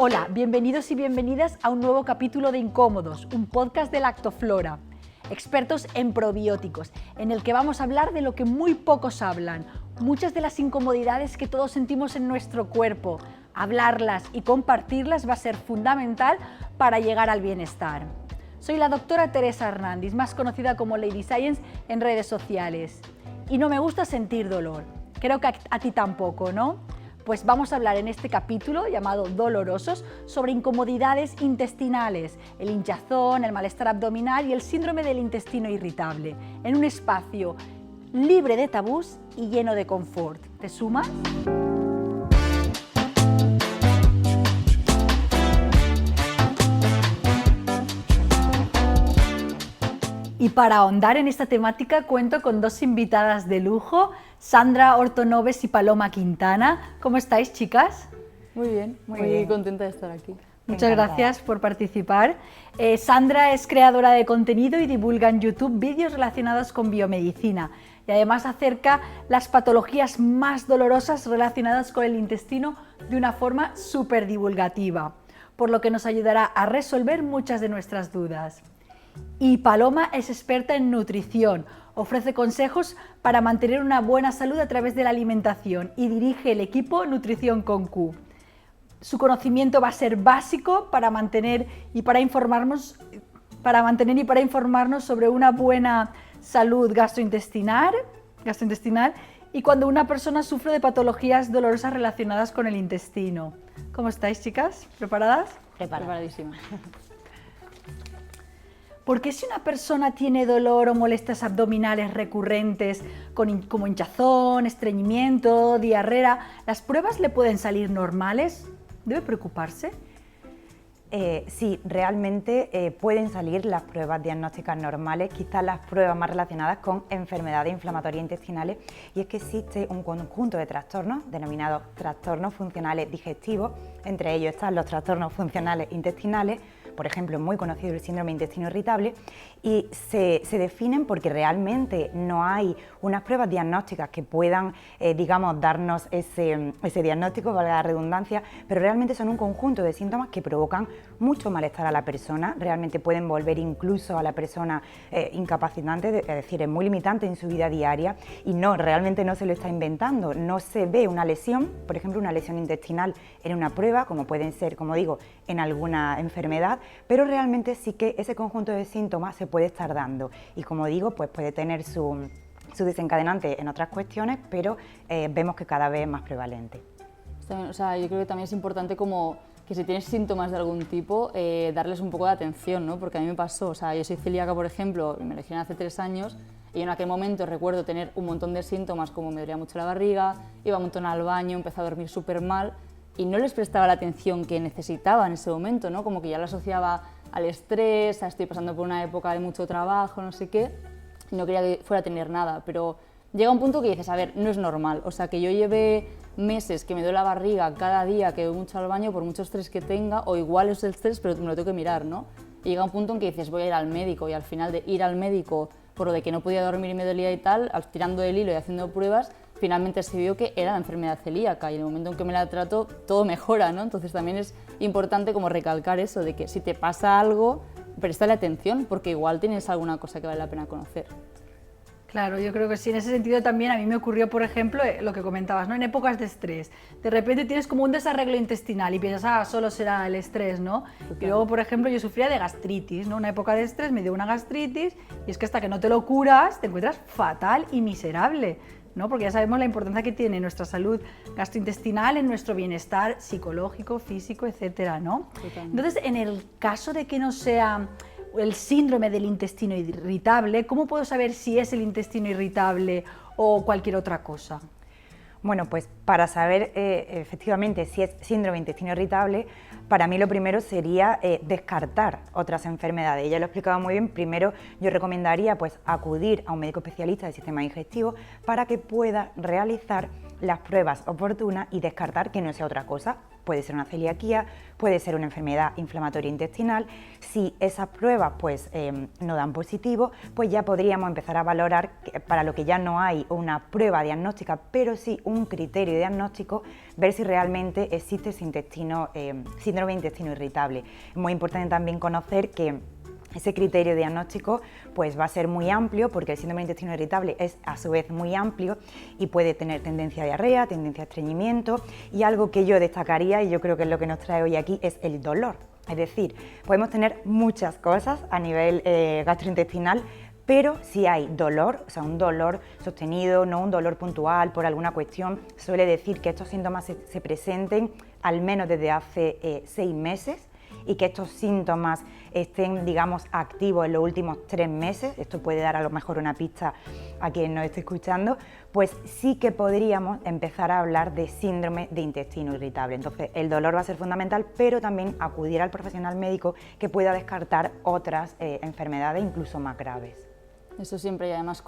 Hola, bienvenidos y bienvenidas a un nuevo capítulo de Incómodos, un podcast de Lactoflora, expertos en probióticos, en el que vamos a hablar de lo que muy pocos hablan, muchas de las incomodidades que todos sentimos en nuestro cuerpo. Hablarlas y compartirlas va a ser fundamental para llegar al bienestar. Soy la doctora Teresa Hernández, más conocida como Lady Science en redes sociales. Y no me gusta sentir dolor. Creo que a ti tampoco, ¿no? Pues vamos a hablar en este capítulo, llamado Dolorosos, sobre incomodidades intestinales, el hinchazón, el malestar abdominal y el síndrome del intestino irritable, en un espacio libre de tabús y lleno de confort. ¿Te sumas? Y para ahondar en esta temática cuento con dos invitadas de lujo, Sandra Ortonoves y Paloma Quintana. ¿Cómo estáis, chicas? Muy bien, muy contenta de estar aquí. Muchas gracias por participar. Sandra es creadora de contenido y divulga en YouTube vídeos relacionados con biomedicina y además acerca las patologías más dolorosas relacionadas con el intestino de una forma súper divulgativa, por lo que nos ayudará a resolver muchas de nuestras dudas. Y Paloma es experta en nutrición, ofrece consejos para mantener una buena salud a través de la alimentación y dirige el equipo Nutrición con Q. Su conocimiento va a ser básico para mantener y para informarnos sobre una buena salud gastrointestinal y cuando una persona sufre de patologías dolorosas relacionadas con el intestino. ¿Cómo estáis, chicas? ¿Preparadas? Preparadísima. ¿Por qué si una persona tiene dolor o molestias abdominales recurrentes como hinchazón, estreñimiento, diarrea, las pruebas le pueden salir normales? ¿Debe preocuparse? Sí, realmente pueden salir las pruebas diagnósticas normales, quizás las pruebas más relacionadas con enfermedades inflamatorias intestinales, y es que existe un conjunto de trastornos denominados trastornos funcionales digestivos, entre ellos están los trastornos funcionales intestinales, por ejemplo, muy conocido el síndrome de intestino irritable, y se definen porque realmente no hay unas pruebas diagnósticas que puedan, darnos ese diagnóstico, valga la redundancia, pero realmente son un conjunto de síntomas que provocan mucho malestar a la persona, realmente pueden volver incluso a la persona incapacitante, es decir, es muy limitante en su vida diaria y realmente no se lo está inventando, no se ve una lesión, por ejemplo, una lesión intestinal en una prueba, como pueden ser, como digo, en alguna enfermedad, pero realmente sí que ese conjunto de síntomas se puede estar dando y, como digo, pues puede tener su desencadenante en otras cuestiones, pero vemos que cada vez es más prevalente. También, yo creo que también es importante como que si tienes síntomas de algún tipo, darles un poco de atención, ¿no? Porque a mí me pasó, yo soy celíaca, por ejemplo, me lo dijeron hace 3 años y en aquel momento recuerdo tener un montón de síntomas como me dolía mucho la barriga, iba un montón al baño, empecé a dormir súper mal y no les prestaba la atención que necesitaba en ese momento, ¿no? Como que ya lo asociaba al estrés, estoy pasando por una época de mucho trabajo, no sé qué, y no quería que fuera a tener nada, pero llega un punto que dices, a ver, no es normal, que yo lleve meses que me duele la barriga cada día que voy mucho al baño por mucho estrés que tenga, o igual es el estrés, pero me lo tengo que mirar, ¿no? Y llega un punto en que dices, voy a ir al médico, y al final de ir al médico por lo de que no podía dormir y me dolía y tal, tirando del hilo y haciendo pruebas, finalmente se vio que era la enfermedad celíaca y en el momento en que me la trato todo mejora, ¿no? Entonces también es importante como recalcar eso de que si te pasa algo, préstale atención porque igual tienes alguna cosa que vale la pena conocer. Claro, yo creo que sí, en ese sentido también a mí me ocurrió, por ejemplo, lo que comentabas, ¿no? En épocas de estrés, de repente tienes como un desarreglo intestinal y piensas, solo será el estrés, ¿no? Total. Y luego, por ejemplo, yo sufría de gastritis, ¿no? Una época de estrés me dio una gastritis y es que hasta que no te lo curas te encuentras fatal y miserable, ¿no? Porque ya sabemos la importancia que tiene nuestra salud gastrointestinal en nuestro bienestar psicológico, físico, etcétera, ¿no? Totalmente. Entonces, en el caso de que no sea el síndrome del intestino irritable, ¿cómo puedo saber si es el intestino irritable o cualquier otra cosa? Bueno, pues para saber efectivamente si es síndrome de intestino irritable, para mí lo primero sería descartar otras enfermedades. Ella lo ha explicado muy bien. Primero yo recomendaría pues acudir a un médico especialista del sistema digestivo para que pueda realizar las pruebas oportunas y descartar que no sea otra cosa. puede ser una celiaquía, puede ser una enfermedad inflamatoria intestinal. Si esas pruebas pues, no dan positivo, pues ya podríamos empezar a valorar, para lo que ya no hay una prueba diagnóstica, pero sí un criterio diagnóstico, ver si realmente existe ese síndrome de intestino irritable. Es muy importante también conocer que ese criterio diagnóstico pues, va a ser muy amplio, porque el síndrome de intestino irritable es a su vez muy amplio y puede tener tendencia a diarrea, tendencia a estreñimiento, y algo que yo destacaría, y yo creo que es lo que nos trae hoy aquí, es el dolor. Es decir, podemos tener muchas cosas a nivel gastrointestinal, pero si hay dolor, o sea, un dolor sostenido, no un dolor puntual por alguna cuestión, suele decir que estos síntomas se presenten al menos desde hace 6 meses, y que estos síntomas estén, digamos, activos en los últimos 3 meses, esto puede dar a lo mejor una pista a quien nos esté escuchando, pues sí que podríamos empezar a hablar de síndrome de intestino irritable. Entonces, el dolor va a ser fundamental, pero también acudir al profesional médico que pueda descartar otras enfermedades, incluso más graves. Eso siempre, y además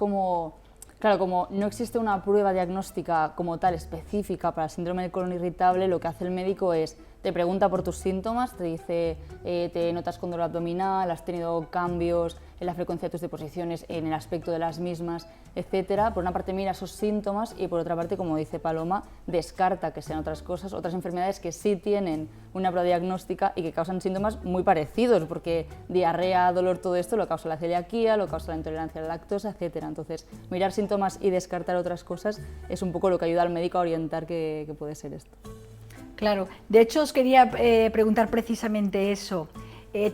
claro, como no existe una prueba diagnóstica como tal específica para el síndrome del colon irritable, lo que hace el médico es, te pregunta por tus síntomas, te dice, te notas con dolor abdominal, has tenido cambios en la frecuencia de tus deposiciones, en el aspecto de las mismas, etcétera. Por una parte mira esos síntomas y por otra parte, como dice Paloma, descarta que sean otras cosas, otras enfermedades que sí tienen una prueba diagnóstica y que causan síntomas muy parecidos, porque diarrea, dolor, todo esto lo causa la celiaquía, lo causa la intolerancia a la lactosa, etcétera. Entonces, mirar síntomas y descartar otras cosas es un poco lo que ayuda al médico a orientar que puede ser esto. Claro, de hecho os quería preguntar precisamente eso.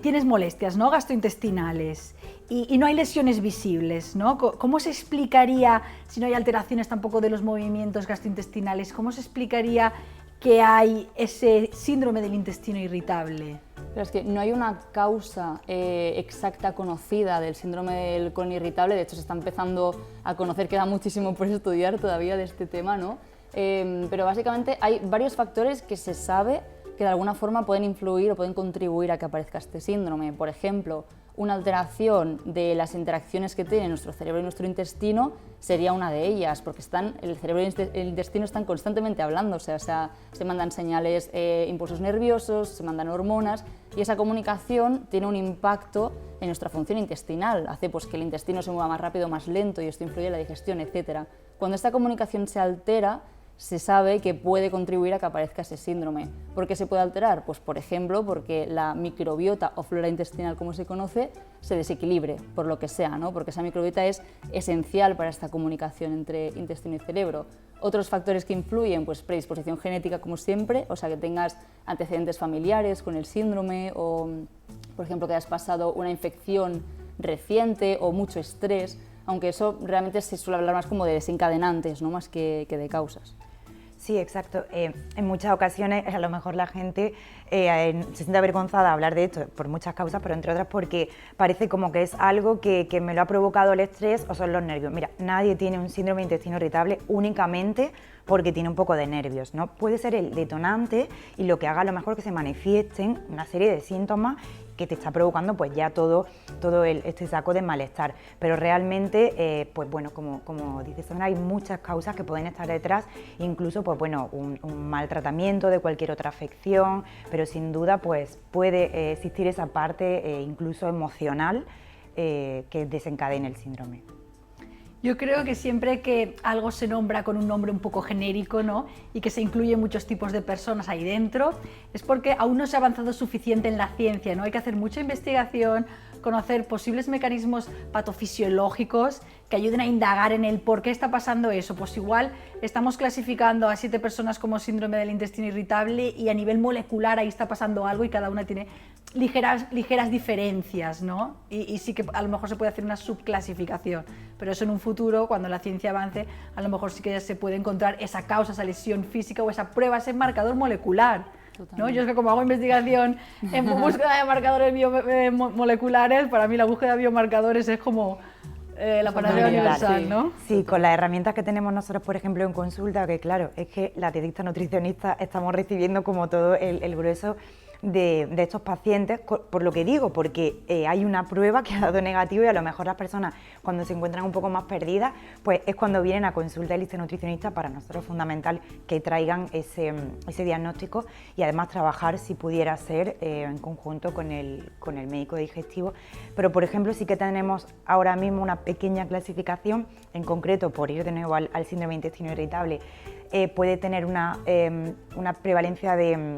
Tienes molestias, ¿no?, gastrointestinales y no hay lesiones visibles, ¿no? ¿Cómo se explicaría, si no hay alteraciones tampoco de los movimientos gastrointestinales, cómo se explicaría que hay ese síndrome del intestino irritable? Pero es que no hay una causa exacta conocida del síndrome del colon irritable, de hecho se está empezando a conocer, queda muchísimo por estudiar todavía de este tema, ¿no? Pero básicamente hay varios factores que se sabe que de alguna forma pueden influir o pueden contribuir a que aparezca este síndrome. Por ejemplo, una alteración de las interacciones que tienen nuestro cerebro y nuestro intestino sería una de ellas, porque el cerebro y el intestino están constantemente hablando, o sea, se mandan señales, impulsos nerviosos, se mandan hormonas, y esa comunicación tiene un impacto en nuestra función intestinal, hace pues, que el intestino se mueva más rápido, más lento, y esto influye en la digestión, etc. Cuando esta comunicación se altera, se sabe que puede contribuir a que aparezca ese síndrome. ¿Por qué se puede alterar? Pues por ejemplo, porque la microbiota o flora intestinal, como se conoce, se desequilibre, por lo que sea, ¿no? Porque esa microbiota es esencial para esta comunicación entre intestino y cerebro. Otros factores que influyen, pues predisposición genética, como siempre, o sea, que tengas antecedentes familiares con el síndrome o, por ejemplo, que hayas pasado una infección reciente o mucho estrés, aunque eso realmente se suele hablar más como de desencadenantes, ¿no?, más que de causas. Sí, exacto. En muchas ocasiones a lo mejor la gente se siente avergonzada de hablar de esto por muchas causas, pero entre otras porque parece como que es algo que me lo ha provocado el estrés o son los nervios. Mira, nadie tiene un síndrome de intestino irritable únicamente porque tiene un poco de nervios, ¿no? Puede ser el detonante y lo que haga a lo mejor que se manifiesten una serie de síntomas que te está provocando pues ya todo este saco de malestar, pero realmente pues bueno, como dice Sandra, hay muchas causas que pueden estar detrás, incluso pues bueno, un mal tratamiento de cualquier otra afección, pero sin duda pues puede existir esa parte incluso emocional que desencadene el síndrome. Yo creo que siempre que algo se nombra con un nombre un poco genérico, ¿no?, y que se incluyen muchos tipos de personas ahí dentro, es porque aún no se ha avanzado suficiente en la ciencia, ¿no? Hay que hacer mucha investigación, conocer posibles mecanismos patofisiológicos que ayuden a indagar en el por qué está pasando eso. Pues igual estamos clasificando a 7 personas como síndrome del intestino irritable y a nivel molecular ahí está pasando algo y cada una tiene ligeras diferencias, ¿no? Y sí que a lo mejor se puede hacer una subclasificación, pero eso en un futuro, cuando la ciencia avance, a lo mejor sí que se puede encontrar esa causa, esa lesión física o esa prueba, ese marcador molecular, ¿no? Yo es que como hago investigación en búsqueda de marcadores moleculares, para mí la búsqueda de biomarcadores es como la panacea universal, ¿no? Sí, con las herramientas que tenemos nosotros, por ejemplo, en consulta, que claro, es que la dietista nutricionista estamos recibiendo como todo el grueso de estos pacientes, por lo que digo, porque hay una prueba que ha dado negativo y a lo mejor las personas cuando se encuentran un poco más perdidas, pues es cuando vienen a consulta del nutricionista. Para nosotros es fundamental que traigan ese diagnóstico y además trabajar, si pudiera ser, en conjunto con el médico digestivo. Pero, por ejemplo, sí que tenemos ahora mismo una pequeña clasificación, en concreto, por ir de nuevo al síndrome de intestino irritable, puede tener una prevalencia de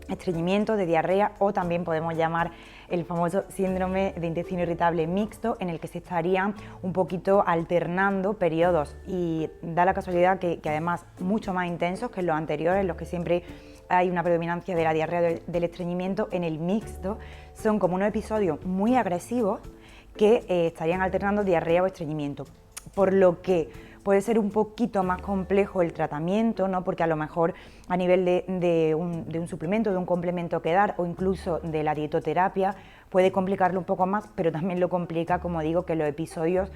estreñimiento, de diarrea, o también podemos llamar el famoso síndrome de intestino irritable mixto, en el que se estarían un poquito alternando periodos, y da la casualidad que además mucho más intensos que en los anteriores, en los que siempre hay una predominancia de la diarrea del estreñimiento. En el mixto son como unos episodios muy agresivos que estarían alternando diarrea o estreñimiento, por lo que puede ser un poquito más complejo el tratamiento, ¿no? Porque a lo mejor a nivel de un suplemento, de un complemento que dar, o incluso de la dietoterapia, puede complicarlo un poco más, pero también lo complica, como digo, que los episodios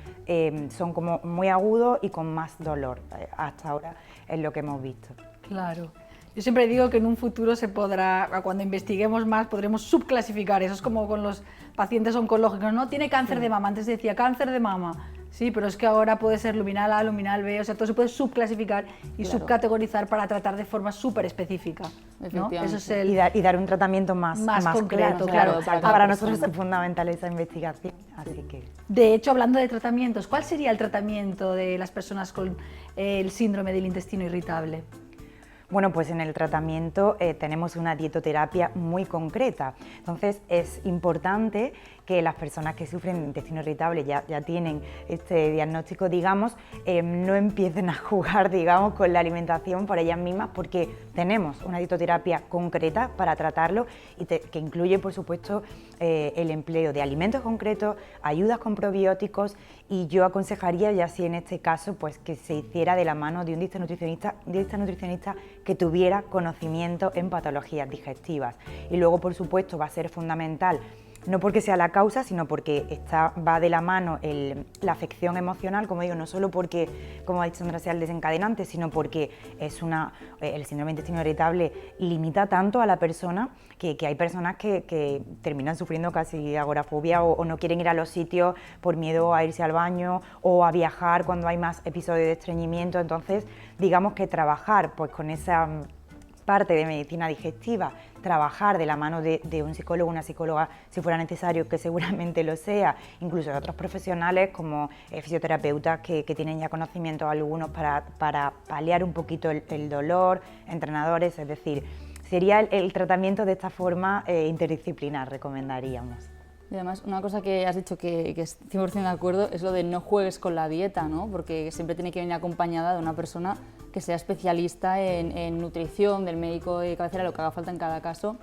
son como muy agudos y con más dolor. Hasta ahora es lo que hemos visto. Claro. Yo siempre digo que en un futuro se podrá, cuando investiguemos más, podremos subclasificar. Eso es como con los pacientes oncológicos, ¿no? Tiene cáncer de mama, antes decía cáncer de mama. Sí, pero es que ahora puede ser luminal A, luminal B, o sea, todo se puede subclasificar y subcategorizar para tratar de forma súper específica, ¿no? Eso es y dar un tratamiento más concreto, claro. Para nosotros es fundamental esa investigación, así que... De hecho, hablando de tratamientos, ¿cuál sería el tratamiento de las personas con el síndrome del intestino irritable? Bueno, pues en el tratamiento tenemos una dietoterapia muy concreta. Entonces es importante que las personas que sufren de intestino irritable, ya tienen este diagnóstico, digamos, no empiecen a jugar, digamos, con la alimentación por ellas mismas, porque tenemos una dietoterapia concreta para tratarlo y que incluye, por supuesto, el empleo de alimentos concretos, ayudas con probióticos, y yo aconsejaría, ya si en este caso, pues que se hiciera de la mano de un nutricionista que tuviera conocimiento en patologías digestivas. Y luego, por supuesto, va a ser fundamental, no porque sea la causa, sino porque va de la mano la afección emocional, como digo, no solo porque, como ha dicho Sandra, sea el desencadenante, sino porque el síndrome de intestino irritable limita tanto a la persona que hay personas que terminan sufriendo casi agorafobia o no quieren ir a los sitios por miedo a irse al baño o a viajar cuando hay más episodios de estreñimiento. Entonces, digamos que trabajar pues con esa parte de medicina digestiva, trabajar de la mano de un psicólogo, una psicóloga, si fuera necesario, que seguramente lo sea, incluso de otros profesionales como fisioterapeutas que tienen ya conocimiento algunos para paliar un poquito el dolor, entrenadores, es decir, sería el tratamiento de esta forma interdisciplinar, recomendaríamos. Y además, una cosa que has dicho que es 100% de acuerdo es lo de no juegues con la dieta, ¿no? Porque siempre tiene que venir acompañada de una persona que sea especialista en nutrición, del médico de cabecera, lo que haga falta en cada caso.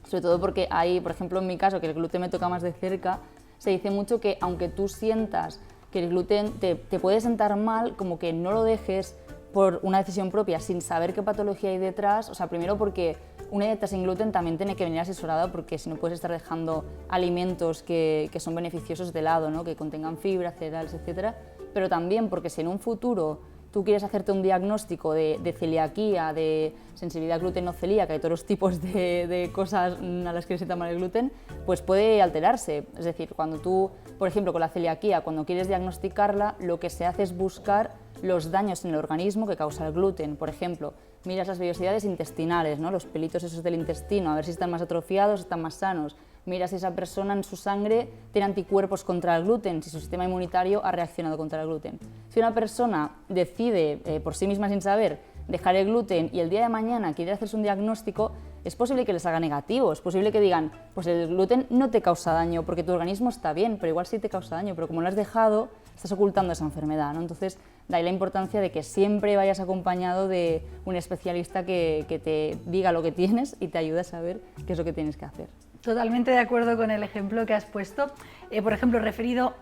Sobre todo porque hay, por ejemplo, en mi caso, que el gluten me toca más de cerca, se dice mucho que aunque tú sientas que el gluten te puede sentar mal, como que no lo dejes por una decisión propia, sin saber qué patología hay detrás. O sea, primero porque una dieta sin gluten también tiene que venir asesorada, porque si no puedes estar dejando alimentos que son beneficiosos de lado, ¿no? Que contengan fibra, cereales, etc. Pero también porque si en un futuro tú quieres hacerte un diagnóstico de celiaquía, de sensibilidad gluteno-celíaca y todos los tipos de cosas a las que se llama el gluten, pues puede alterarse. Es decir, cuando tú, por ejemplo, con la celiaquía, cuando quieres diagnosticarla, lo que se hace es buscar los daños en el organismo que causa el gluten. Por ejemplo, miras las vellosidades intestinales, ¿no? Los pelitos esos del intestino, a ver si están más atrofiados, están más sanos. Mira si esa persona en su sangre tiene anticuerpos contra el gluten, si su sistema inmunitario ha reaccionado contra el gluten. Si una persona decide por sí misma sin saber dejar el gluten y el día de mañana quiere hacerse un diagnóstico, es posible que les haga negativo, es posible que digan, pues el gluten no te causa daño porque tu organismo está bien, pero igual sí te causa daño, pero como lo has dejado, estás ocultando esa enfermedad, ¿no? Entonces, de ahí la importancia de que siempre vayas acompañado de un especialista que te diga lo que tienes y te ayude a saber qué es lo que tienes que hacer. Totalmente de acuerdo con el ejemplo que has puesto. Por ejemplo, referido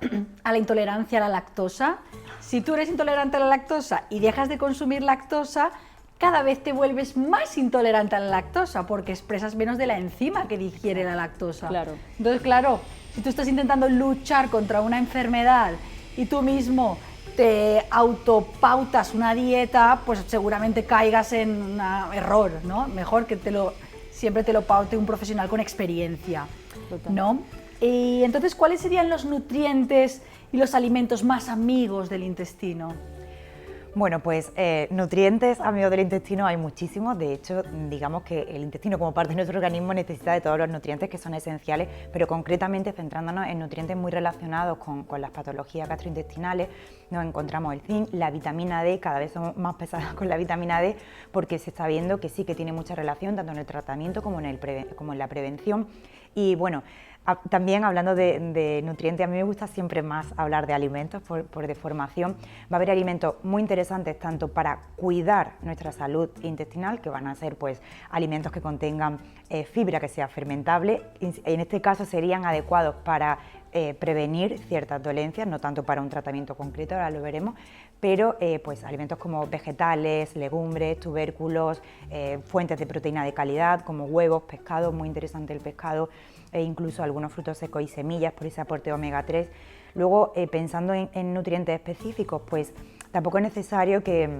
a la intolerancia a la lactosa. Si tú eres intolerante a la lactosa y dejas de consumir lactosa, cada vez te vuelves más intolerante a la lactosa porque expresas menos de la enzima que digiere la lactosa. Claro. Entonces, claro, si tú estás intentando luchar contra una enfermedad y tú mismo te autopautas una dieta, pues seguramente caigas en un error, ¿no? Mejor que te lo siempre te lo parte un profesional con experiencia, Total. ¿no? Y entonces, ¿cuáles serían los nutrientes y los alimentos más amigos del intestino? Bueno, pues nutrientes amigos del intestino hay muchísimos. De hecho, digamos que el intestino como parte de nuestro organismo necesita de todos los nutrientes que son esenciales, pero concretamente centrándonos en nutrientes muy relacionados con las patologías gastrointestinales, nos encontramos el zinc, la vitamina D. Cada vez somos más pesadas con la vitamina D porque se está viendo que sí que tiene mucha relación tanto en el tratamiento como en la prevención. Y bueno, también hablando de nutrientes, a mí me gusta siempre más hablar de alimentos por deformación. Va a haber alimentos muy interesantes tanto para cuidar nuestra salud intestinal, que van a ser pues alimentos que contengan fibra que sea fermentable. En este caso serían adecuados para prevenir ciertas dolencias, no tanto para un tratamiento concreto, ahora lo veremos, pero pues alimentos como vegetales, legumbres, tubérculos, fuentes de proteína de calidad como huevos, pescado, muy interesante el pescado, e incluso algunos frutos secos y semillas por ese aporte omega 3. Luego, pensando en nutrientes específicos, pues tampoco es necesario que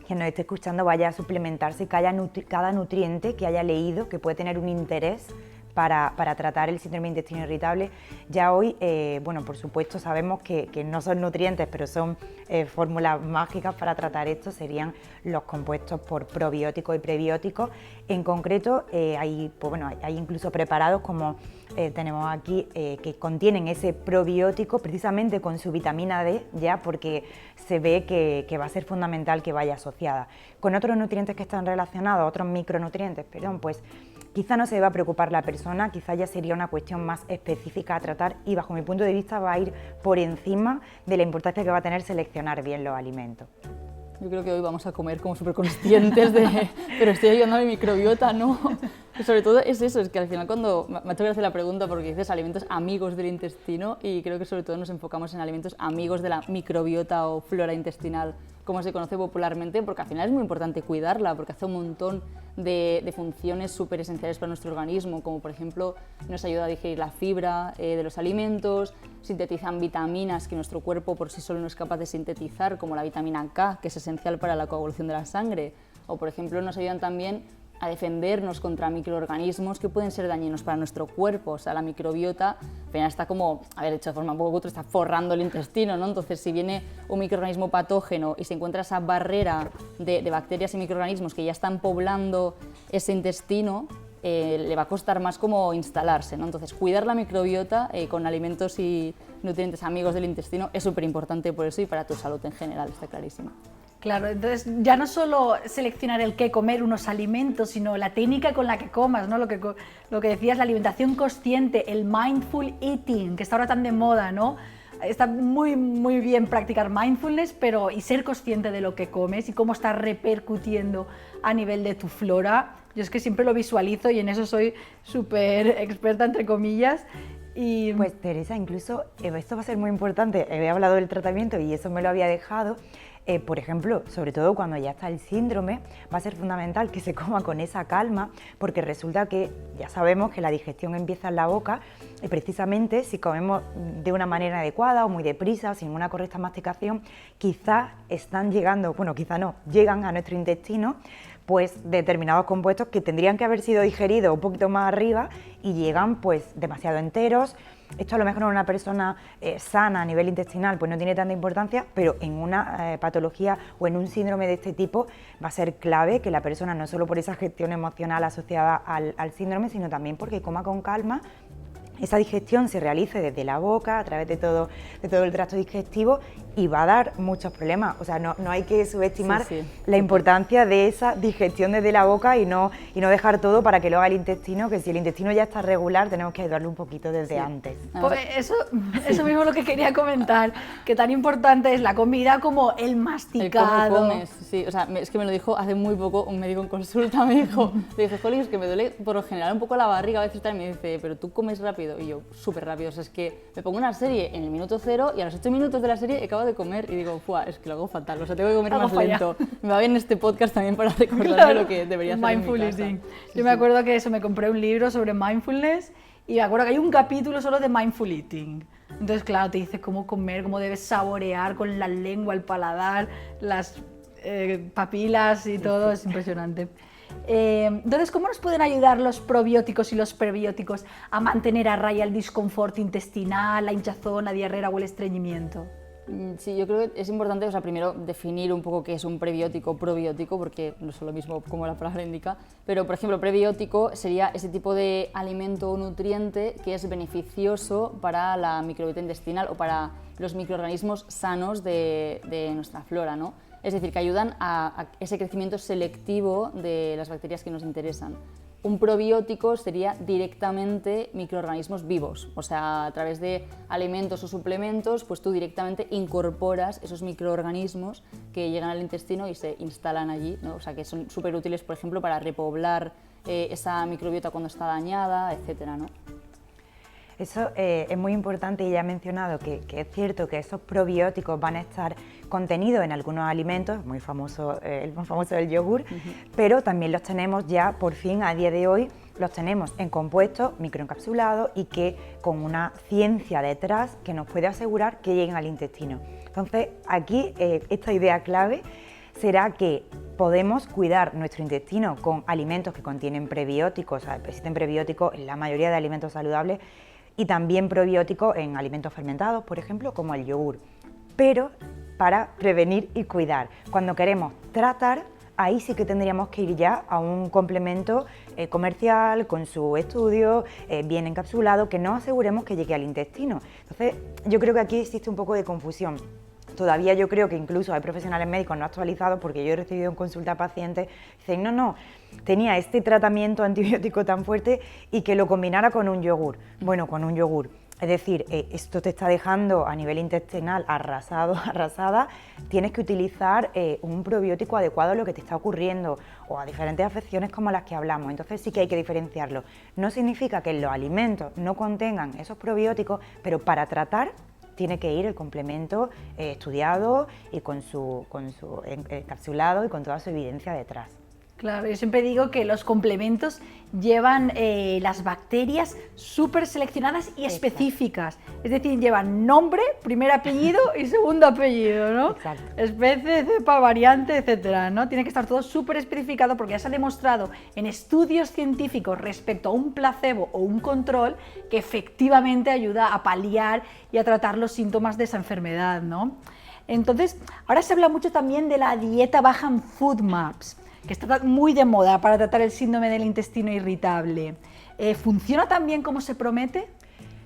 quien nos esté escuchando vaya a suplementarse cada nutriente que haya leído, que puede tener un interés para tratar el síndrome de intestino irritable. Ya hoy, bueno, por supuesto sabemos que no son nutrientes, pero son fórmulas mágicas para tratar esto, serían los compuestos por probióticos y prebióticos. En concreto, hay incluso preparados como tenemos aquí, que contienen ese probiótico precisamente con su vitamina D, ya porque se ve que va a ser fundamental que vaya asociada. Con otros nutrientes que están relacionados, otros micronutrientes, perdón, pues quizá no se va a preocupar la persona, quizá ya sería una cuestión más específica a tratar y bajo mi punto de vista va a ir por encima de la importancia que va a tener seleccionar bien los alimentos. Yo creo que hoy vamos a comer como súper conscientes de, pero estoy ayudando a mi microbiota, ¿no? Sobre todo es eso, es que al final cuando, me ha hecho gracia la pregunta porque dices alimentos amigos del intestino y creo que sobre todo nos enfocamos en alimentos amigos de la microbiota o flora intestinal, como se conoce popularmente, porque al final es muy importante cuidarla, porque hace un montón de funciones súper esenciales para nuestro organismo, como por ejemplo nos ayuda a digerir la fibra de los alimentos, sintetizan vitaminas que nuestro cuerpo por sí solo no es capaz de sintetizar, como la vitamina K, que es esencial para la coagulación de la sangre, o por ejemplo nos ayudan también a defendernos contra microorganismos que pueden ser dañinos para nuestro cuerpo. O sea, la microbiota al final está como, a ver, hecho de forma un poco cutre, está forrando el intestino, ¿no? Entonces, si viene un microorganismo patógeno y se encuentra esa barrera de bacterias y microorganismos que ya están poblando ese intestino, le va a costar más como instalarse, ¿no? Entonces, cuidar la microbiota con alimentos y nutrientes amigos del intestino es súper importante por eso y para tu salud en general, está clarísimo. Claro, entonces ya no solo seleccionar el qué comer unos alimentos, sino la técnica con la que comas, ¿no? Lo que decías, la alimentación consciente, el mindful eating, que está ahora tan de moda, ¿no? Está muy, muy bien practicar mindfulness, pero y ser consciente de lo que comes y cómo está repercutiendo a nivel de tu flora. Yo es que siempre lo visualizo y en eso soy súper experta, entre comillas. Y pues Teresa, incluso esto va a ser muy importante, he hablado del tratamiento y eso me lo había dejado. Por ejemplo, sobre todo cuando ya está el síndrome, va a ser fundamental que se coma con esa calma, porque resulta que ya sabemos que la digestión empieza en la boca y precisamente si comemos de una manera adecuada o muy deprisa, sin una correcta masticación, quizás están llegando, bueno, quizá no, llegan a nuestro intestino pues determinados compuestos que tendrían que haber sido digeridos un poquito más arriba y llegan pues demasiado enteros. Esto a lo mejor en una persona sana a nivel intestinal pues no tiene tanta importancia, pero en una patología o en un síndrome de este tipo va a ser clave que la persona no solo por esa gestión emocional asociada al síndrome, sino también porque coma con calma, esa digestión se realice desde la boca, a través de todo el tracto digestivo y va a dar muchos problemas. O sea, no hay que subestimar la importancia de esa digestión desde la boca y no dejar todo para que lo haga el intestino, que si el intestino ya está regular tenemos que ayudarle un poquito desde antes. Pues eso mismo es lo que quería comentar, que tan importante es la comida como el masticado. El cómo comes, sí, o sea, es que me lo dijo hace muy poco un médico en consulta, me dijo, le dije, Jolín, es que me duele por lo general un poco la barriga a veces tal, y me dice, pero tú comes rápido, y yo, súper rápido, o sea, es que me pongo una serie en el minuto 0 y a los 8 minutos de la serie acabo de comer y digo, ¡fua! Es que lo hago fatal, o sea, tengo que comer más lento. Me va bien este podcast también para recordarme lo que debería hacer mindful en mi casa. eating. Yo me acuerdo que eso, me compré un libro sobre mindfulness y me acuerdo que hay un capítulo solo de mindful eating. Entonces, claro, te dice cómo comer, cómo debes saborear con la lengua, el paladar, las papilas y todo, es impresionante. Entonces, ¿cómo nos pueden ayudar los probióticos y los prebióticos a mantener a raya el disconfort intestinal, la hinchazón, la diarrea o el estreñimiento? Sí, yo creo que es importante, primero definir un poco qué es un prebiótico o probiótico, porque no es lo mismo como la palabra indica, pero por ejemplo, prebiótico sería ese tipo de alimento o nutriente que es beneficioso para la microbiota intestinal o para los microorganismos sanos de nuestra flora, ¿no? Es decir, que ayudan a ese crecimiento selectivo de las bacterias que nos interesan. Un probiótico sería directamente microorganismos vivos, o sea, a través de alimentos o suplementos, pues tú directamente incorporas esos microorganismos que llegan al intestino y se instalan allí, ¿no? O sea, que son súper útiles, por ejemplo, para repoblar esa microbiota cuando está dañada, etcétera, ¿no? Eso es muy importante y ya he mencionado que es cierto que esos probióticos van a estar contenidos en algunos alimentos, muy famoso, el más famoso del yogur, pero también los tenemos ya por fin a día de hoy, los tenemos en compuestos microencapsulados y que con una ciencia detrás que nos puede asegurar que lleguen al intestino. Entonces aquí esta idea clave será que podemos cuidar nuestro intestino con alimentos que contienen prebióticos, o sea, existen prebióticos en la mayoría de alimentos saludables y también probióticos en alimentos fermentados, por ejemplo, como el yogur, pero para prevenir y cuidar. Cuando queremos tratar, ahí sí que tendríamos que ir ya a un complemento comercial, con su estudio, bien encapsulado, que nos aseguremos que llegue al intestino. Entonces, yo creo que aquí existe un poco de confusión. Todavía yo creo que incluso hay profesionales médicos no actualizados, porque yo he recibido en consulta pacientes, dicen, no, tenía este tratamiento antibiótico tan fuerte y que lo combinara con un yogur. Bueno, con un yogur. Es decir, esto te está dejando a nivel intestinal arrasado, arrasada, tienes que utilizar un probiótico adecuado a lo que te está ocurriendo o a diferentes afecciones como las que hablamos. Entonces sí que hay que diferenciarlo. No significa que los alimentos no contengan esos probióticos, pero para tratar tiene que ir el complemento estudiado y con su encapsulado y con toda su evidencia detrás. Claro, yo siempre digo que los complementos llevan las bacterias súper seleccionadas y específicas. Es decir, llevan nombre, primer apellido y segundo apellido, ¿no? Exacto. Especie, cepa, variante, etcétera, ¿no? Tiene que estar todo súper especificado porque ya se ha demostrado en estudios científicos respecto a un placebo o un control que efectivamente ayuda a paliar y a tratar los síntomas de esa enfermedad, ¿no? Entonces, ahora se habla mucho también de la dieta baja en FODMAPs, que está muy de moda para tratar el síndrome del intestino irritable. ¿Funciona tan bien como se promete?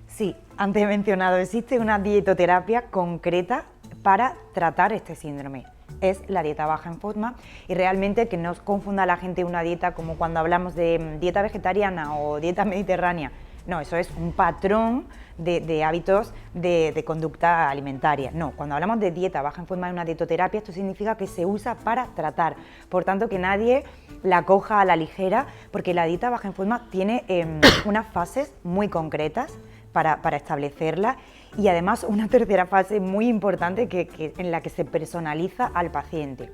Sí, antes he mencionado, existe una dietoterapia concreta para tratar este síndrome. Es la dieta baja en FODMAP y realmente que no os confunda la gente una dieta como cuando hablamos de dieta vegetariana o dieta mediterránea. No, eso es un patrón de hábitos de conducta alimentaria. No, cuando hablamos de dieta baja en FODMAP, una dietoterapia, esto significa que se usa para tratar. Por tanto, que nadie la coja a la ligera, porque la dieta baja en FODMAP tiene unas fases muy concretas para establecerla y además una tercera fase muy importante en la que se personaliza al paciente.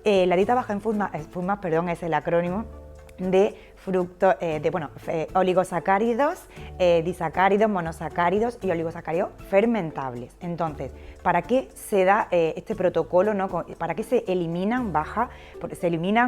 La dieta baja en FODMAP, es el acrónimo de oligosacáridos, disacáridos, monosacáridos y oligosacáridos fermentables. Entonces, ¿para qué se da este protocolo, ¿no? ¿Para qué se eliminan,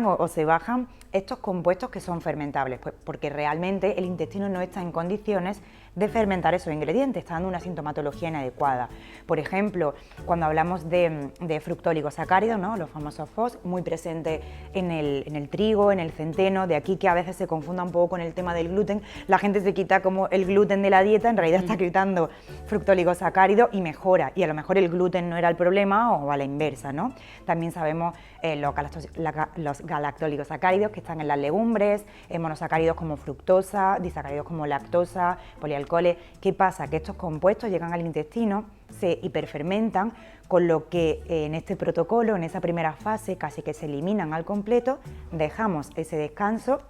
o se bajan estos compuestos que son fermentables? Pues porque realmente el intestino no está en condiciones de fermentar esos ingredientes, está dando una sintomatología inadecuada. Por ejemplo, cuando hablamos de fructooligosacáridos, ¿no? Los famosos FOS, muy presentes en el trigo, en el centeno, de aquí que a veces se confunda un poco con el tema del gluten. La gente se quita como el gluten de la dieta, en realidad está quitando fructooligosacáridos y mejora, y a lo mejor el gluten no era el problema o a la inversa, ¿no? También sabemos los galactoligosacáridos que están en las legumbres, monosacáridos como fructosa, disacáridos como lactosa, polialcoholes. ¿Qué pasa? Que estos compuestos llegan al intestino, se hiperfermentan, con lo que en este protocolo, en esa primera fase, casi que se eliminan al completo, dejamos ese descanso.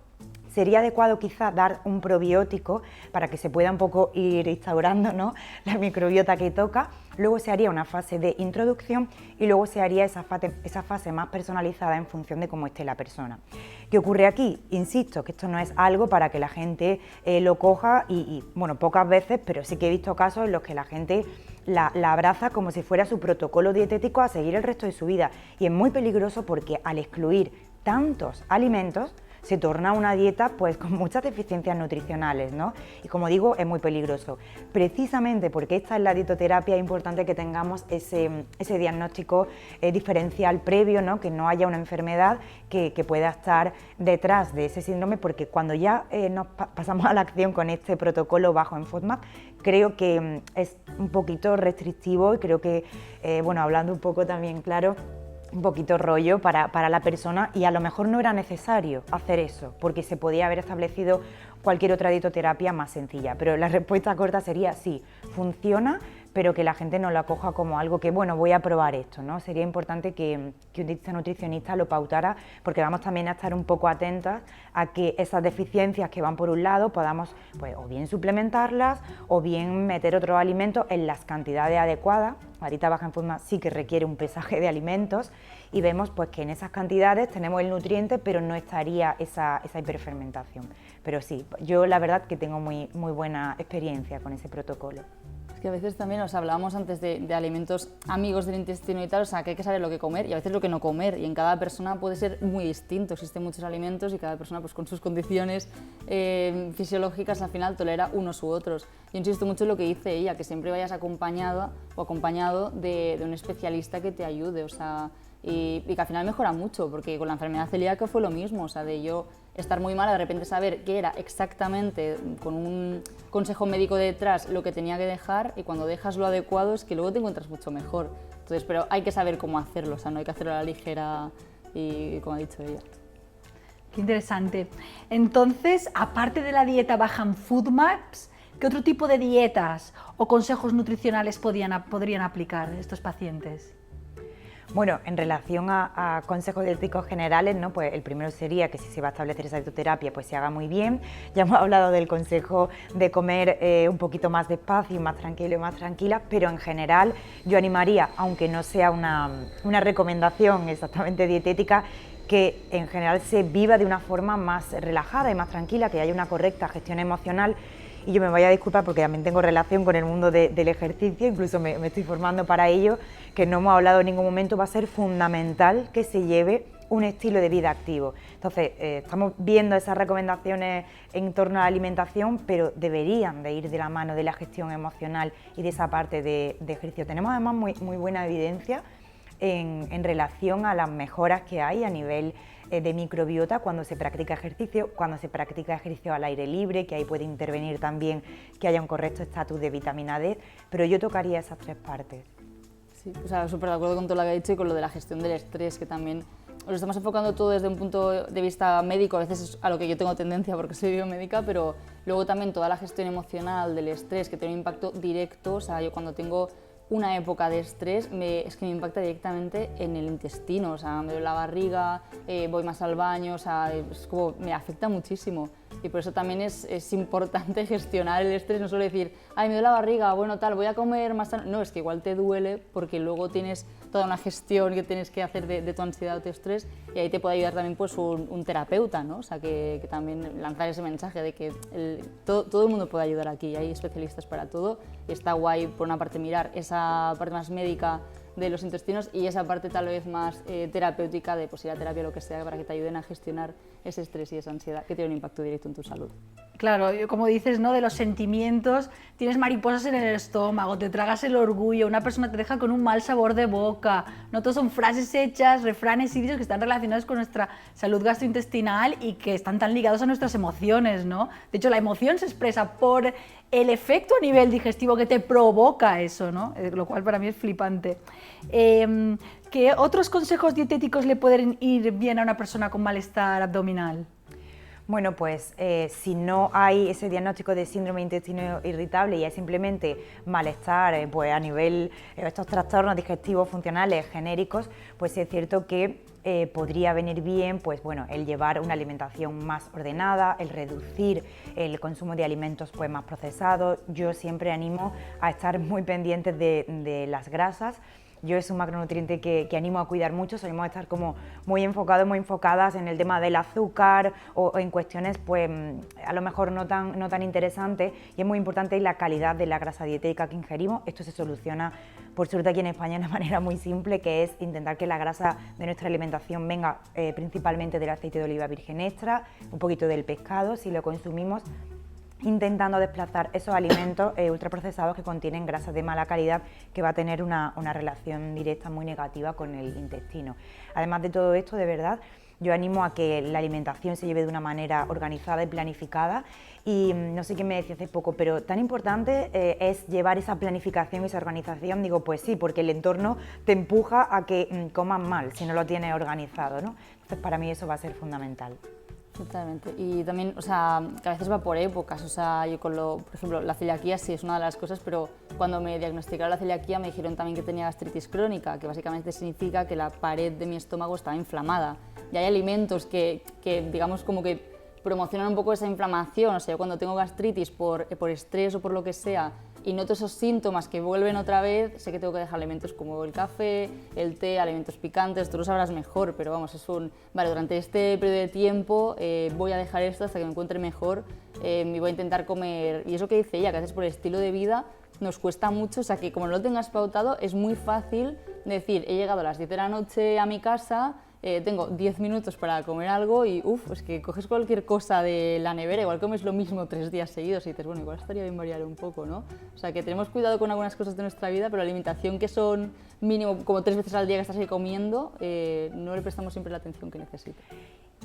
Sería adecuado quizá dar un probiótico para que se pueda un poco ir instaurando, ¿no?, la microbiota que toca. Luego se haría una fase de introducción y luego se haría esa fase más personalizada en función de cómo esté la persona. ¿Qué ocurre aquí? Insisto que esto no es algo para que la gente lo coja y bueno, pocas veces, pero sí que he visto casos en los que la gente la abraza como si fuera su protocolo dietético a seguir el resto de su vida. Y es muy peligroso porque al excluir tantos alimentos, se torna una dieta pues con muchas deficiencias nutricionales, ¿no? Y como digo, es muy peligroso. Precisamente porque esta es la dietoterapia, es importante que tengamos ese diagnóstico diferencial previo, ¿no? Que no haya una enfermedad que pueda estar detrás de ese síndrome, porque cuando ya nos pasamos a la acción con este protocolo bajo en FODMAP, creo que es un poquito restrictivo y creo que, bueno, hablando un poco también claro, un poquito rollo para la persona, y a lo mejor no era necesario hacer eso, porque se podía haber establecido cualquier otra dietoterapia más sencilla. Pero la respuesta corta sería sí, funciona, pero que la gente no lo acoja como algo que, bueno, voy a probar esto, ¿no? Sería importante que un nutricionista lo pautara, porque vamos también a estar un poco atentas a que esas deficiencias que van por un lado podamos, pues, o bien suplementarlas o bien meter otros alimentos en las cantidades adecuadas. La dieta baja en FODMAP sí que requiere un pesaje de alimentos y vemos pues que en esas cantidades tenemos el nutriente, pero no estaría esa hiperfermentación. Pero sí, yo la verdad que tengo muy buena experiencia con ese protocolo. Que a veces también os hablábamos antes de alimentos amigos del intestino y tal, o sea, que hay que saber lo que comer y a veces lo que no comer, y en cada persona puede ser muy distinto. Existen muchos alimentos y cada persona pues con sus condiciones fisiológicas al final tolera unos u otros. Yo insisto mucho en lo que dice ella, que siempre vayas acompañada o acompañado de un especialista que te ayude, o sea, y que al final mejora mucho, porque con la enfermedad celíaca fue lo mismo, o sea, de yo estar muy mala, de repente saber qué era exactamente, con un consejo médico detrás, lo que tenía que dejar, y cuando dejas lo adecuado es que luego te encuentras mucho mejor. Entonces, pero hay que saber cómo hacerlo, o sea, no hay que hacerlo a la ligera y como ha dicho ella. Qué interesante. Entonces, aparte de la dieta baja en FODMAPs, ¿qué otro tipo de dietas o consejos nutricionales podrían aplicar estos pacientes? Bueno, en relación a consejos dietéticos generales, ¿no? Pues el primero sería que si se va a establecer esa dietoterapia, pues se haga muy bien. Ya hemos hablado del consejo de comer un poquito más despacio, más tranquilo y más tranquila, pero en general yo animaría, aunque no sea una recomendación exactamente dietética, que en general se viva de una forma más relajada y más tranquila, que haya una correcta gestión emocional. Y yo me voy a disculpar porque también tengo relación con el mundo del ejercicio, incluso me estoy formando para ello, que no hemos hablado en ningún momento. Va a ser fundamental que se lleve un estilo de vida activo. Entonces, estamos viendo esas recomendaciones en torno a la alimentación, pero deberían de ir de la mano de la gestión emocional y de esa parte de ejercicio. Tenemos además muy buena evidencia en relación a las mejoras que hay a nivel de microbiota cuando se practica ejercicio al aire libre, que ahí puede intervenir también que haya un correcto estatus de vitamina D, pero yo tocaría esas tres partes. Sí, o sea, súper de acuerdo con todo lo que ha dicho y con lo de la gestión del estrés, que también lo estamos enfocando todo desde un punto de vista médico, a veces es a lo que yo tengo tendencia porque soy biomédica, pero luego también toda la gestión emocional del estrés, que tiene un impacto directo. O sea, yo cuando tengo una época de estrés es que me impacta directamente en el intestino, o sea, me duele la barriga, voy más al baño, o sea, es como, me afecta muchísimo. Y por eso también es importante gestionar el estrés, no solo decir, ay, me duele la barriga, bueno, tal, voy a comer más... No, es que igual te duele porque luego tienes toda una gestión que tienes que hacer de tu ansiedad o tu estrés, y ahí te puede ayudar también pues un terapeuta, ¿no? O sea, que también lanzar ese mensaje de que todo el mundo puede ayudar aquí, hay especialistas para todo, y está guay por una parte mirar esa parte más médica de los intestinos y esa parte tal vez más terapéutica de pues ir a terapia o lo que sea para que te ayuden a gestionar ese estrés y esa ansiedad que tiene un impacto directo en tu salud. Claro, como dices, ¿no? De los sentimientos, tienes mariposas en el estómago, te tragas el orgullo, una persona te deja con un mal sabor de boca, no todos son frases hechas, refranes y dichos que están relacionados con nuestra salud gastrointestinal y que están tan ligados a nuestras emociones, ¿no? De hecho, la emoción se expresa por el efecto a nivel digestivo que te provoca eso, ¿no? Lo cual para mí es flipante. ¿Qué otros consejos dietéticos le pueden ir bien a una persona con malestar abdominal? Bueno, pues si no hay ese diagnóstico de síndrome de intestino irritable y hay simplemente malestar pues a nivel estos trastornos digestivos funcionales genéricos, pues es cierto que podría venir bien pues, bueno, el llevar una alimentación más ordenada, el reducir el consumo de alimentos pues, más procesados. Yo siempre animo a estar muy pendientes de las grasas yo es un macronutriente que animo a cuidar mucho. Solemos estar como muy enfocados, muy enfocadas en el tema del azúcar o en cuestiones pues a lo mejor no tan interesantes, y es muy importante la calidad de la grasa dietética que ingerimos. Esto se soluciona por suerte aquí en España de una manera muy simple, que es intentar que la grasa de nuestra alimentación venga principalmente del aceite de oliva virgen extra, un poquito del pescado si lo consumimos, intentando desplazar esos alimentos ultraprocesados que contienen grasas de mala calidad, que va a tener una relación directa muy negativa con el intestino. Además de todo esto, de verdad, yo animo a que la alimentación se lleve de una manera organizada y planificada, y no sé quién me decía hace poco, pero tan importante es llevar esa planificación y esa organización. Digo, pues sí, porque el entorno te empuja a que comas mal si no lo tienes organizado, ¿no? Entonces para mí eso va a ser fundamental. Totalmente. Y también, o sea, que a veces va por épocas. O sea, yo por ejemplo, la celiaquía sí es una de las cosas, pero cuando me diagnosticaron la celiaquía me dijeron también que tenía gastritis crónica, que básicamente significa que la pared de mi estómago estaba inflamada. Y hay alimentos que digamos, como que promocionan un poco esa inflamación. O sea, yo cuando tengo gastritis por estrés o por lo que sea, y noto esos síntomas que vuelven otra vez, sé que tengo que dejar alimentos como el café, el té, alimentos picantes. Tú lo sabrás mejor, pero vamos, vale, durante este periodo de tiempo voy a dejar esto hasta que me encuentre mejor, y voy a intentar comer. Y eso que dice ella, que a veces por el estilo de vida nos cuesta mucho, o sea, que como no lo tengas pautado es muy fácil decir, he llegado a las 10 de la noche a mi casa, tengo 10 minutos para comer algo y es que coges cualquier cosa de la nevera, igual comes lo mismo 3 días seguidos y dices, bueno, igual estaría bien variar un poco, ¿no? O sea, que tenemos cuidado con algunas cosas de nuestra vida, pero la alimentación, que son mínimo como 3 veces al día que estás ahí comiendo, no le prestamos siempre la atención que necesita.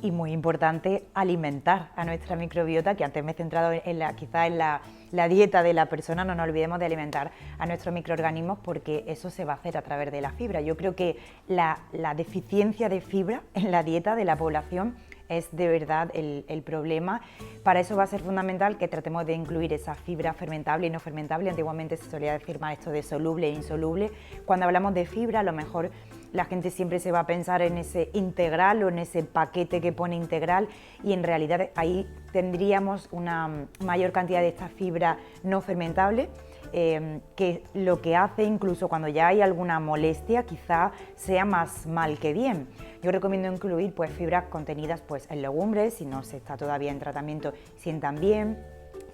Y muy importante alimentar a nuestra microbiota, que antes me he centrado quizá en la dieta de la persona. No nos olvidemos de alimentar a nuestros microorganismos, porque eso se va a hacer a través de la fibra. Yo creo que la deficiencia de fibra en la dieta de la población es de verdad el problema. Para eso va a ser fundamental que tratemos de incluir esa fibra fermentable y no fermentable. Antiguamente se solía decir más esto de soluble e insoluble. Cuando hablamos de fibra, a lo mejor la gente siempre se va a pensar en ese integral o en ese paquete que pone integral, y en realidad ahí tendríamos una mayor cantidad de esta fibra no fermentable, que lo que hace, incluso cuando ya hay alguna molestia, quizá sea más mal que bien. Yo recomiendo incluir pues fibras contenidas pues en legumbres, si no se está todavía en tratamiento, sientan bien.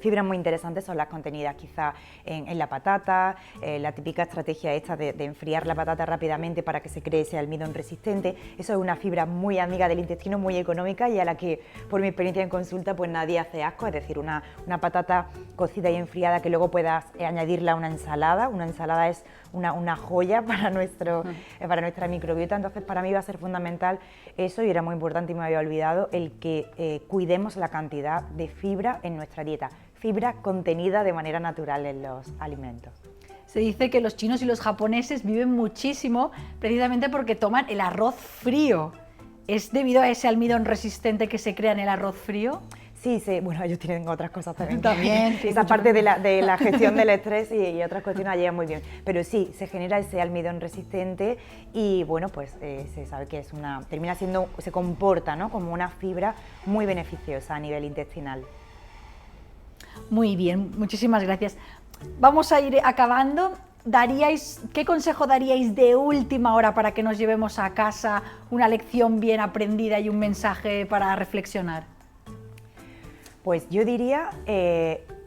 Fibras muy interesantes son las contenidas quizá en la patata, la típica estrategia esta de enfriar la patata rápidamente para que se cree ese almidón resistente. Eso es una fibra muy amiga del intestino, muy económica, y a la que por mi experiencia en consulta pues nadie hace asco. Es decir, una patata cocida y enfriada que luego puedas añadirla a una ensalada. Una ensalada es una joya para nuestra microbiota. Entonces para mí va a ser fundamental eso, y era muy importante y me había olvidado el que cuidemos la cantidad de fibra en nuestra dieta. Fibra contenida de manera natural en los alimentos. Se dice que los chinos y los japoneses viven muchísimo precisamente porque toman el arroz frío. ¿Es debido a ese almidón resistente que se crea en el arroz frío? Sí, bueno, ellos tienen otras cosas también. También. Sí, esa parte de la gestión del estrés y otras cuestiones llegan muy bien. Pero sí, se genera ese almidón resistente y bueno, pues se sabe que termina siendo, se comporta, ¿no?, como una fibra muy beneficiosa a nivel intestinal. Muy bien, muchísimas gracias. Vamos a ir acabando. ¿Qué consejo daríais de última hora para que nos llevemos a casa una lección bien aprendida y un mensaje para reflexionar? Pues yo diría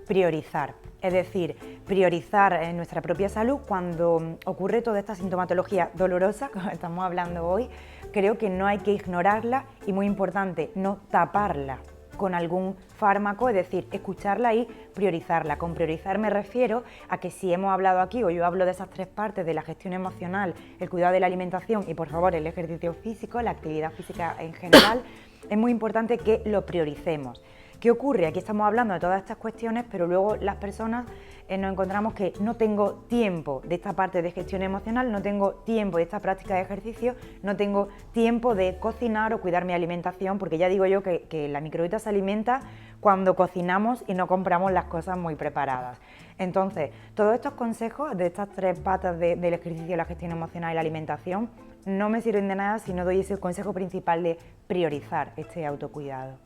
priorizar, es decir, priorizar nuestra propia salud cuando ocurre toda esta sintomatología dolorosa, como estamos hablando hoy. Creo que no hay que ignorarla y, muy importante, no taparla con algún fármaco, es decir, escucharla y priorizarla. Con priorizar me refiero a que si hemos hablado aquí, o yo hablo de esas 3 partes, de la gestión emocional, el cuidado de la alimentación y, por favor, el ejercicio físico, la actividad física en general, es muy importante que lo prioricemos. ¿Qué ocurre? Aquí estamos hablando de todas estas cuestiones, pero luego las personas nos encontramos que no tengo tiempo de esta parte de gestión emocional, no tengo tiempo de esta práctica de ejercicio, no tengo tiempo de cocinar o cuidar mi alimentación, porque ya digo yo que la microbiota se alimenta cuando cocinamos y no compramos las cosas muy preparadas. Entonces, todos estos consejos de estas 3 patas del ejercicio, la gestión emocional y la alimentación no me sirven de nada si no doy ese consejo principal de priorizar este autocuidado.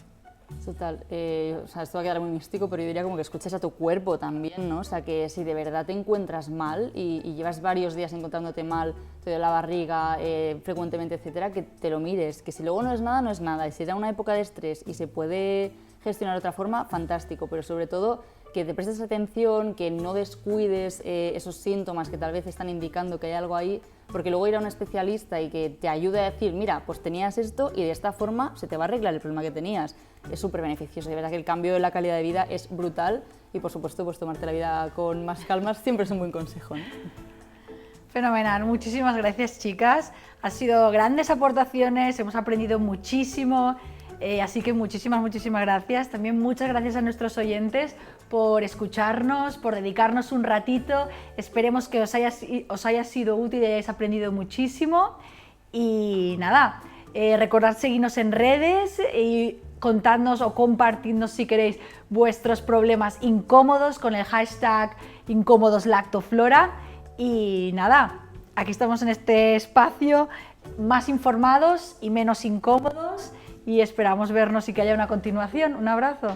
Total, o sea, esto va a quedar muy místico, pero yo diría como que escuches a tu cuerpo también, ¿no? O sea, que si de verdad te encuentras mal y llevas varios días encontrándote mal, te duele la barriga frecuentemente, etcétera, que te lo mires, que si luego no es nada, no es nada, y si era una época de estrés y se puede gestionar de otra forma, fantástico, pero sobre todo que te prestes atención, que no descuides esos síntomas que tal vez están indicando que hay algo ahí, porque luego ir a un especialista y que te ayude a decir, mira, pues tenías esto y de esta forma se te va a arreglar el problema que tenías, es súper beneficioso. De verdad que el cambio de la calidad de vida es brutal y, por supuesto, pues tomarte la vida con más calma siempre es un buen consejo, ¿no? Fenomenal, muchísimas gracias, chicas. Han sido grandes aportaciones, hemos aprendido muchísimo. Así que muchísimas gracias. También muchas gracias a nuestros oyentes por escucharnos, por dedicarnos un ratito. Esperemos que os haya sido útil y hayáis aprendido muchísimo. Y nada, recordad seguirnos en redes y contadnos o compartidnos si queréis vuestros problemas incómodos con el hashtag incómodoslactoflora. Y nada, aquí estamos en este espacio más informados y menos incómodos. Y esperamos vernos y que haya una continuación. Un abrazo.